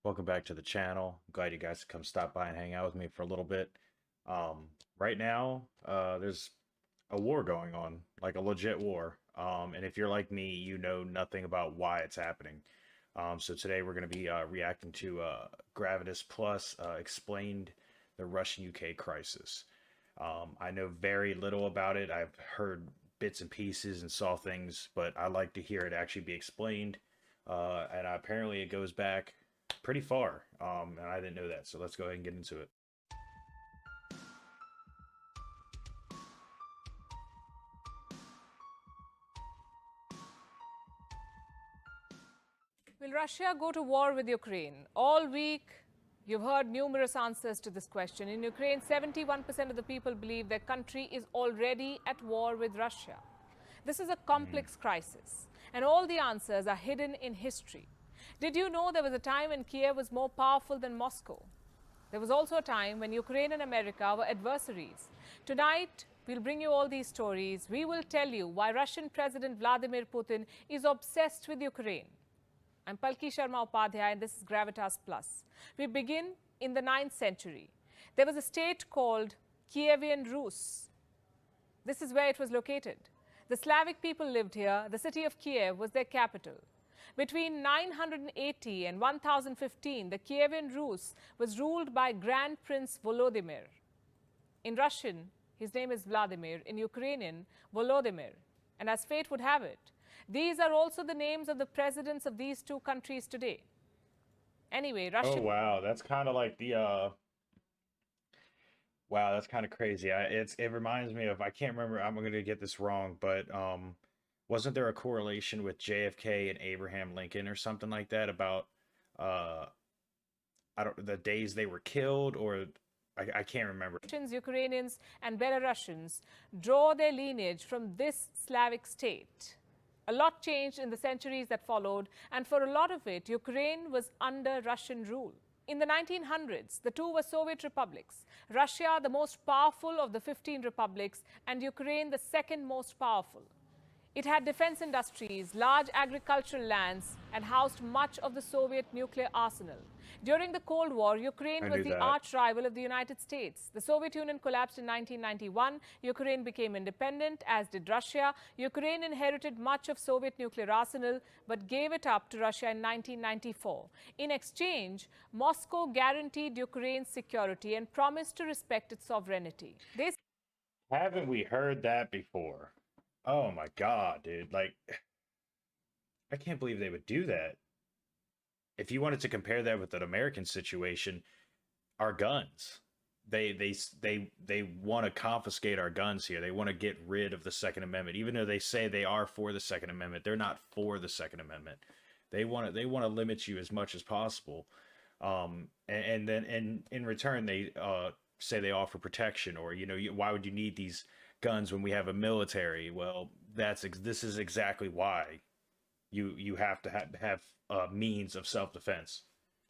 Welcome back to the channel. I'm glad you guys could come stop by and hang out with me for a little bit. Right now, there's a war going on, like a legit war. And if you're like me, you know nothing about why it's happening. So today we're going to be reacting to Gravitas Plus explained the Russian-UK crisis. I know very little about it. I've heard bits and pieces and saw things, but I like to hear it actually be explained. And apparently it goes back pretty far, and I didn't know that. So let's go ahead and get into it. Will Russia go to war with Ukraine? All week, you've heard numerous answers to this question. In Ukraine, 71% of the people believe their country is already at war with Russia. This is a complex crisis, and all the answers are hidden in history. Did you know there was a time when Kiev was more powerful than Moscow? There was also a time when Ukraine and America were adversaries. Tonight, we'll bring you all these stories. We will tell you why Russian President Vladimir Putin is obsessed with Ukraine. I'm Palki Sharma Upadhyay, and this is Gravitas Plus. We begin in the 9th century. There was a state called Kievian Rus. This is where it was located. The Slavic people lived here. The city of Kiev was their capital. Between 980 and 1015, the Kievian Rus was ruled by Grand Prince Volodymyr. In Russian, his name is Vladimir. In Ukrainian, Volodymyr. And as fate would have it, these are also the names of the presidents of these two countries today. Anyway, Russia. Oh wow, that's kind of like the wow, that's kind of crazy. It reminds me of, I can't remember, I'm going to get this wrong, but wasn't there a correlation with JFK and Abraham Lincoln or something like that about uh I don't the days they were killed, or I can't remember. Russians, Ukrainians, and Belarusians draw their lineage from this Slavic state. A lot changed in the centuries that followed, and for a lot of it, Ukraine was under Russian rule. In the 1900s, the two were Soviet republics. Russia, the most powerful of the 15 republics, and Ukraine, the second most powerful. It had defense industries, large agricultural lands, and housed much of the Soviet nuclear arsenal. During the Cold War, Ukraine was the arch rival of the United States. The Soviet Union collapsed in 1991. Ukraine became independent, as did Russia. Ukraine inherited much of Soviet nuclear arsenal, but gave it up to Russia in 1994. In exchange, Moscow guaranteed Ukraine's security and promised to respect its sovereignty. Haven't we heard that before? Oh my God, dude. Like, I can't believe they would do that. If you wanted to compare that with an American situation, our guns. They want to confiscate our guns here. They want to get rid of the Second Amendment. Even though they say they are for the Second Amendment, they're not for the Second Amendment. They want to limit you as much as possible. And then in return they say they offer protection, or why would you need these guns when we have a military? Well, this is exactly why you have to have a means of self-defense.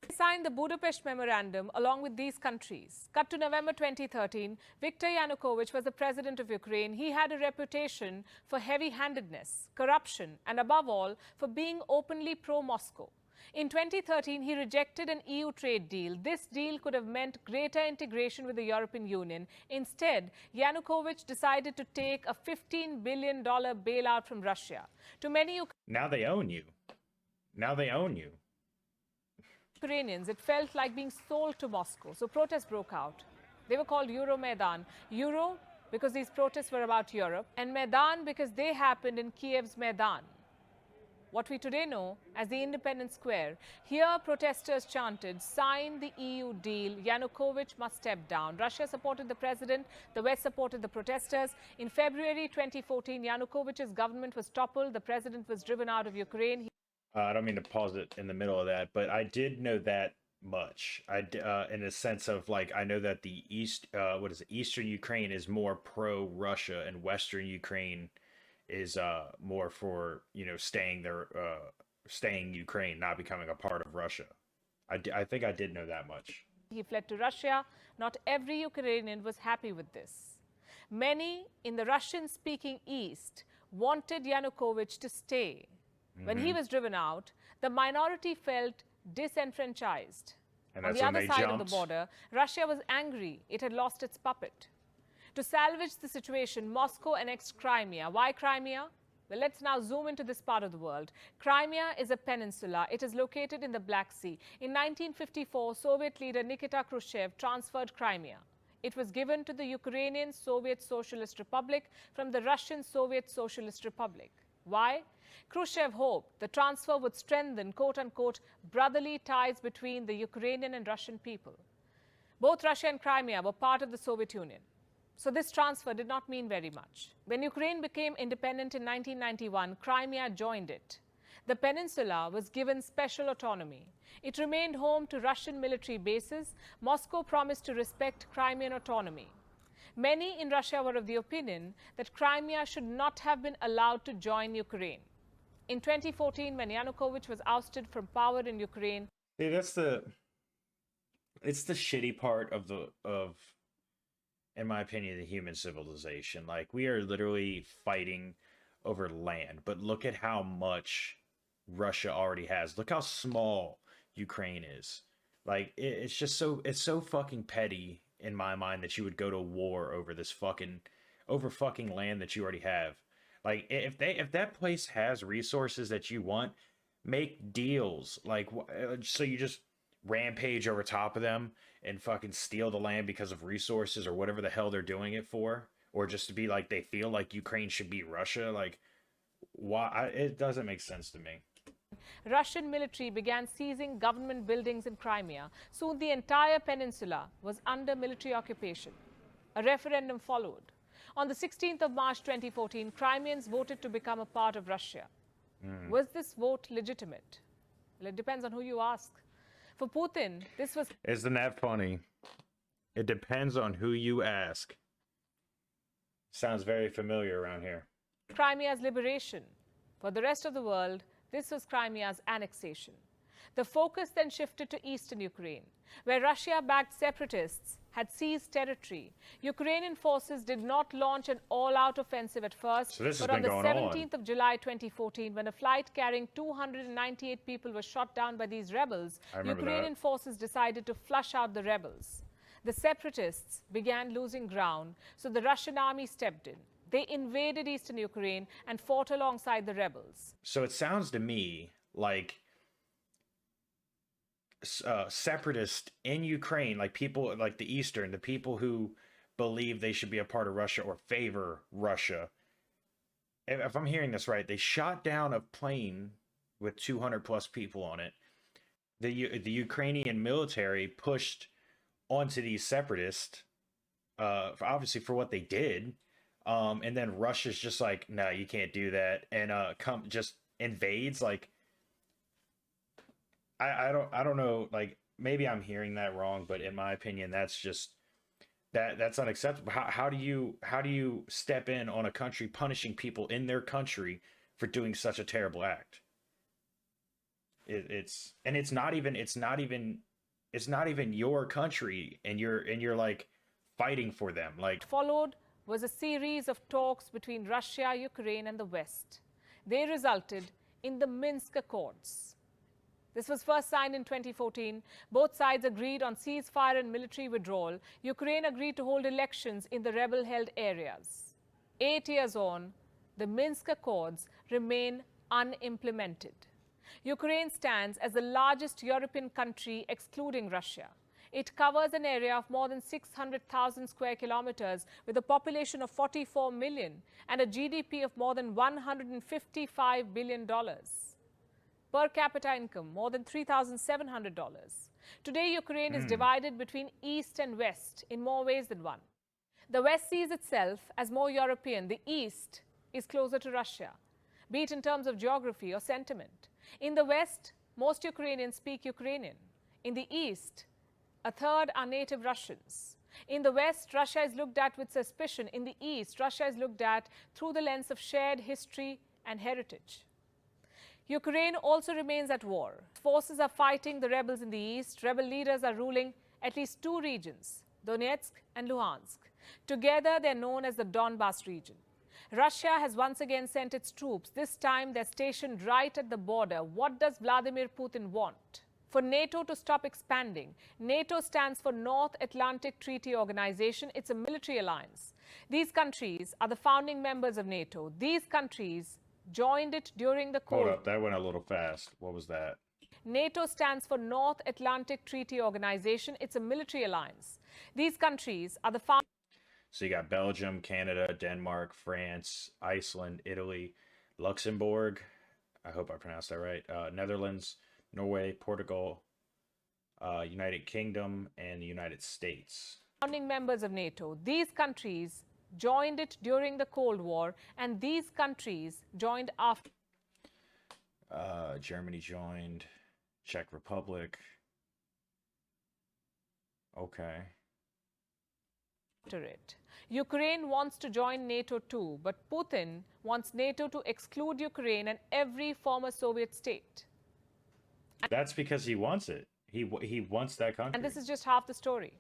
They signed the Budapest Memorandum along with these countries. Cut to November 2013, Viktor Yanukovych was the president of Ukraine. He had a reputation for heavy-handedness, corruption, and above all, for being openly pro-Moscow. In 2013, he rejected an EU trade deal. This deal could have meant greater integration with the European Union. Instead, Yanukovych decided to take a $15 billion bailout from Russia. To many Now they own you. Now they own you. Ukrainians, it felt like being sold to Moscow. So protests broke out. They were called Euromaidan. Euro because these protests were about Europe, and Maidan because they happened in Kiev's Maidan, what we today know as the Independence Square. Here, protesters chanted, "Sign the EU deal, Yanukovych must step down." Russia supported the president, the West supported the protesters. In February 2014, Yanukovych's government was toppled, the president was driven out of Ukraine. I don't mean to pause it in the middle of that, but I did know that much. In a sense of, like, I know that the Eastern Ukraine is more pro-Russia, and Western Ukraine is more for staying Ukraine, not becoming a part of Russia. I think I did know that much. He fled to Russia. Not every Ukrainian was happy with this. Many in the Russian-speaking East wanted Yanukovych to stay. When he was driven out, the minority felt disenfranchised. And On that's the when other they side of the jumped. border, Russia was angry it had lost its puppet. To salvage the situation, Moscow annexed Crimea. Why Crimea? Well, let's now zoom into this part of the world. Crimea is a peninsula. It is located in the Black Sea. In 1954, Soviet leader Nikita Khrushchev transferred Crimea. It was given to the Ukrainian Soviet Socialist Republic from the Russian Soviet Socialist Republic. Why? Khrushchev hoped the transfer would strengthen, quote-unquote, brotherly ties between the Ukrainian and Russian people. Both Russia and Crimea were part of the Soviet Union. So this transfer did not mean very much. When Ukraine became independent in 1991, Crimea joined it. The peninsula was given special autonomy. It remained home to Russian military bases. Moscow promised to respect Crimean autonomy. Many in Russia were of the opinion that Crimea should not have been allowed to join Ukraine. In 2014, when Yanukovych was ousted from power in Ukraine, See, it's the shitty part of, in my opinion, the human civilization. Like, we are literally fighting over land, but look at how much Russia already has. Look how small Ukraine is. Like, it's just it's so fucking petty in my mind that you would go to war over this fucking land that you already have. Like, if that place has resources that you want, make deals. Like, so you just rampage over top of them and fucking steal the land because of resources or whatever the hell they're doing it for, or just to be like, they feel like Ukraine should be Russia. Like, why? It doesn't make sense to me. Russian military began seizing government buildings in Crimea. Soon the entire peninsula was under military occupation. A referendum followed. On the 16th of March 2014, Crimeans voted to become a part of Russia. Was this vote legitimate? Well, it depends on who you ask. For Putin, this was... Isn't that funny? It depends on who you ask. Sounds very familiar around here. Crimea's liberation. For the rest of the world, this was Crimea's annexation. The focus then shifted to eastern Ukraine, where Russia-backed separatists had seized territory. Ukrainian forces did not launch an all-out offensive at first, So this has but on been the going on. 17th of July 2014, when a flight carrying 298 people was shot down by these rebels, I remember Ukrainian that. forces decided to flush out the rebels. The separatists began losing ground, so the Russian army stepped in. They invaded eastern Ukraine and fought alongside the rebels. So it sounds to me like separatists in Ukraine, like people like the Eastern, the people who believe they should be a part of Russia or favor Russia. If I'm hearing this right, they shot down a plane with 200 plus people on it. The Ukrainian military pushed onto these separatists, obviously for what they did. And then Russia's just like, no, you can't do that, and just invades. Like, I don't know. Like, maybe I'm hearing that wrong, but in my opinion, that's just that's unacceptable. How do you step in on a country punishing people in their country for doing such a terrible act? It's not even your country, and you're like fighting for them. Like, Followed was a series of talks between Russia, Ukraine, and the West. They resulted in the Minsk Accords. This was first signed in 2014. Both sides agreed on ceasefire and military withdrawal. Ukraine agreed to hold elections in the rebel-held areas. 8 years on, the Minsk Accords remain unimplemented. Ukraine stands as the largest European country excluding Russia. It covers an area of more than 600,000 square kilometers with a population of 44 million and a GDP of more than $155 billion. Per capita income, more than $3,700. Today, Ukraine is divided between East and West in more ways than one. The West sees itself as more European. The East is closer to Russia, be it in terms of geography or sentiment. In the West, most Ukrainians speak Ukrainian. In the East, a third are native Russians. In the West, Russia is looked at with suspicion. In the East, Russia is looked at through the lens of shared history and heritage. Ukraine also remains at war. Forces are fighting the rebels in the east. Rebel leaders are ruling at least two regions, Donetsk and Luhansk. Together, they're known as the Donbas region. Russia has once again sent its troops. This time, they're stationed right at the border. What does Vladimir Putin want? for NATO to stop expanding. NATO stands for North Atlantic Treaty Organization. It's a military alliance. These countries are the founding members of NATO. These countries joined it during the Cold War. Hold up, that went a little fast. What was that? NATO stands for North Atlantic Treaty Organization. It's a military alliance. These countries are the founding. So you got Belgium, Canada, Denmark, France, Iceland, Italy, Luxembourg. I hope I pronounced that right. Netherlands, Norway, Portugal, United Kingdom, and the United States. Founding members of NATO. These countries joined it during the Cold War, and these countries joined after. Germany joined, Czech Republic. Okay. It. Ukraine wants to join NATO too, but Putin wants NATO to exclude Ukraine and every former Soviet state. That's because he wants it. He wants that country. And this is just half the story.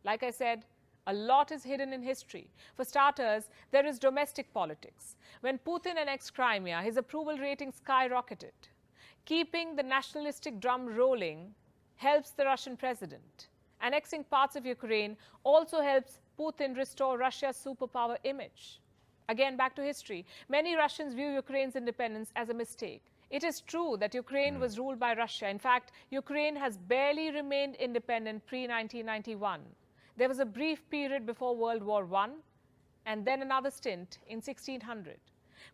Like I said, a lot is hidden in history. For starters, there is domestic politics. When Putin annexed Crimea, his approval rating skyrocketed. Keeping the nationalistic drum rolling helps the Russian president. Annexing parts of Ukraine also helps Putin restore Russia's superpower image. Again, back to history. Many Russians view Ukraine's independence as a mistake. It is true that Ukraine was ruled by Russia. In fact, Ukraine has barely remained independent pre-1991. There was a brief period before World War I, and then another stint in 1600.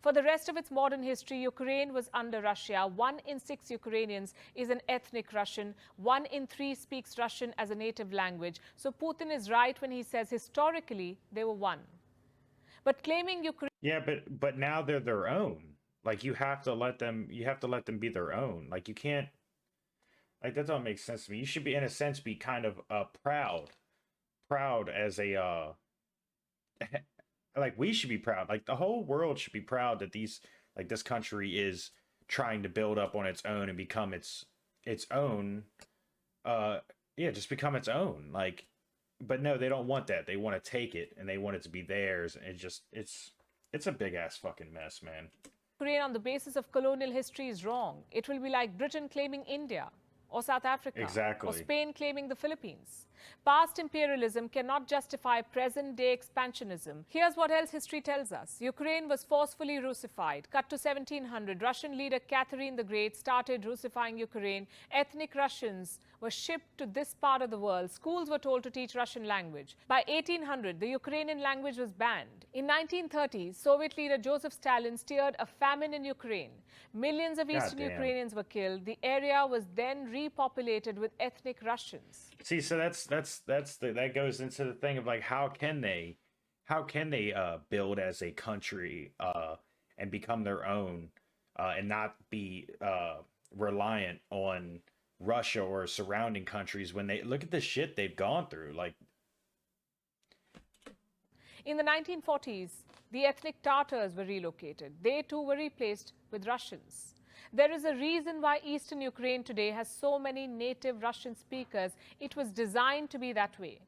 For the rest of its modern history, Ukraine was under Russia. 1 in 6 Ukrainians is an ethnic Russian. 1 in 3 speaks Russian as a native language. So Putin is right when he says historically they were one. But claiming Ukraine... Yeah, but now they're their own. Like, you have to let them be their own. Like, you can't... Like, that don't make sense to me. You should be, in a sense, be kind of proud as a... Like, we should be proud. Like, the whole world should be proud that this country is trying to build up on its own and become its own. Just become its own. Like, but no, they don't want that. They want to take it and they want it to be theirs. And it's a big ass fucking mess, man. Ukraine on the basis of colonial history is wrong. It will be like Britain claiming India, or South Africa, exactly, or Spain claiming the Philippines. Past imperialism cannot justify present-day expansionism. Here's what else history tells us. Ukraine was forcefully Russified. Cut to 1700, Russian leader Catherine the Great started Russifying Ukraine. Ethnic Russians were shipped to this part of the world. Schools were told to teach Russian language. By 1800, the Ukrainian language was banned. In 1930s, Soviet leader Joseph Stalin steered a famine in Ukraine. Millions of Eastern Ukrainians were killed. The area was then repopulated with ethnic Russians. See, so that goes into the thing of like, how can they build as a country and become their own and not be reliant on Russia or surrounding countries when they look at the shit they've gone through. Like, in the 1940s, the ethnic Tatars were relocated. They too were replaced with Russians. There is a reason why Eastern Ukraine today has so many native Russian speakers. It was designed to be that way.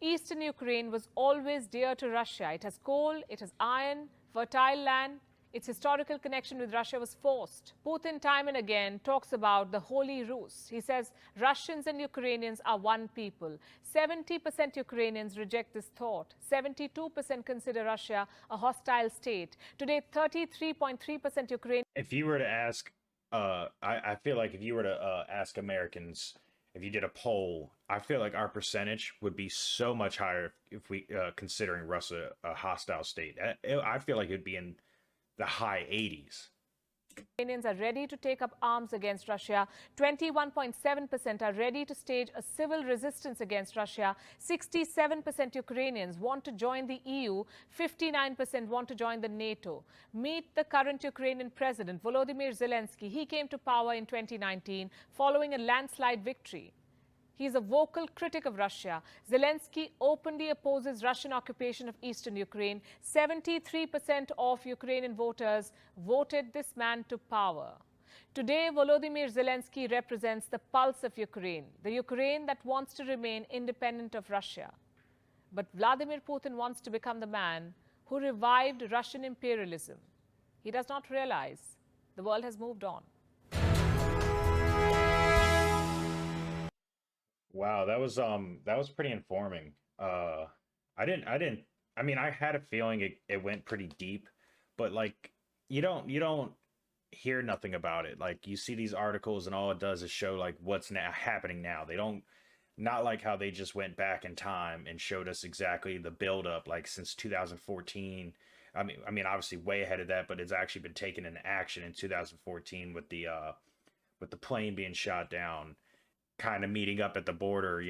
Eastern Ukraine was always dear to Russia. It has coal, it has iron, fertile land. Its historical connection with Russia was forced. Putin time and again talks about the Holy Rus. He says Russians and Ukrainians are one people. 70% Ukrainians reject this thought. 72% consider Russia a hostile state. Today, 33.3% Ukrainians. If you were to ask, I feel like if you were to ask Americans, if you did a poll, I feel like our percentage would be so much higher if we considering Russia a hostile state. I feel like it would be in the high 80s. Ukrainians are ready to take up arms against Russia. 21.7% are ready to stage a civil resistance against Russia. 67% Ukrainians want to join the EU. 59% want to join the NATO. Meet the current Ukrainian president, Volodymyr Zelensky. He came to power in 2019 following a landslide victory. He's a vocal critic of Russia. Zelensky openly opposes Russian occupation of eastern Ukraine. 73% of Ukrainian voters voted this man to power. Today, Volodymyr Zelensky represents the pulse of Ukraine, the Ukraine that wants to remain independent of Russia. But Vladimir Putin wants to become the man who revived Russian imperialism. He does not realize the world has moved on. Wow, that was pretty informing. I didn't I mean I had a feeling it went pretty deep, but like you don't hear nothing about it. Like you see these articles and all it does is show like what's now happening now. They don't not like how they just went back in time and showed us exactly the build up like since 2014. I mean obviously way ahead of that, but it's actually been taken into action in 2014 with the plane being shot down, kind of meeting up at the border,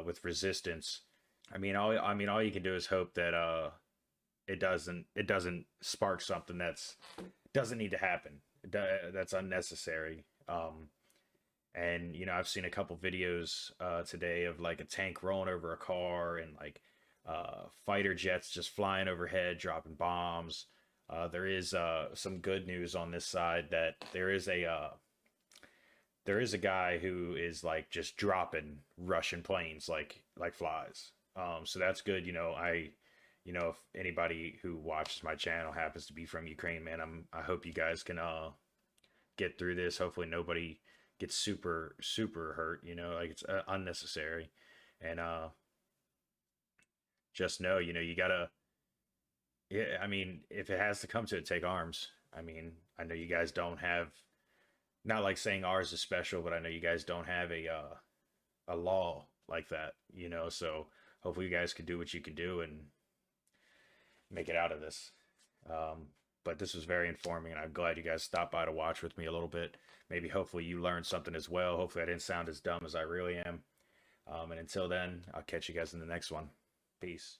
with resistance. I mean all you can do is hope that it doesn't spark something that's doesn't need to happen. That's unnecessary. And I've seen a couple videos today of like a tank rolling over a car and like fighter jets just flying overhead, dropping bombs. There is some good news on this side that there is a guy who is like just dropping Russian planes like flies. So that's good. If anybody who watches my channel happens to be from Ukraine, man, I hope you guys can get through this. Hopefully nobody gets super super hurt. Like it's unnecessary, and just know, you gotta. Yeah, I mean, if it has to come to it, take arms. I mean, I know you guys don't have, not like saying ours is special, but I know you guys don't have a law like that, so hopefully you guys can do what you can do and make it out of this. But this was very informing, and I'm glad you guys stopped by to watch with me a little bit. Maybe hopefully you learned something as well. Hopefully I didn't sound as dumb as I really am. And until then, I'll catch you guys in the next one. Peace.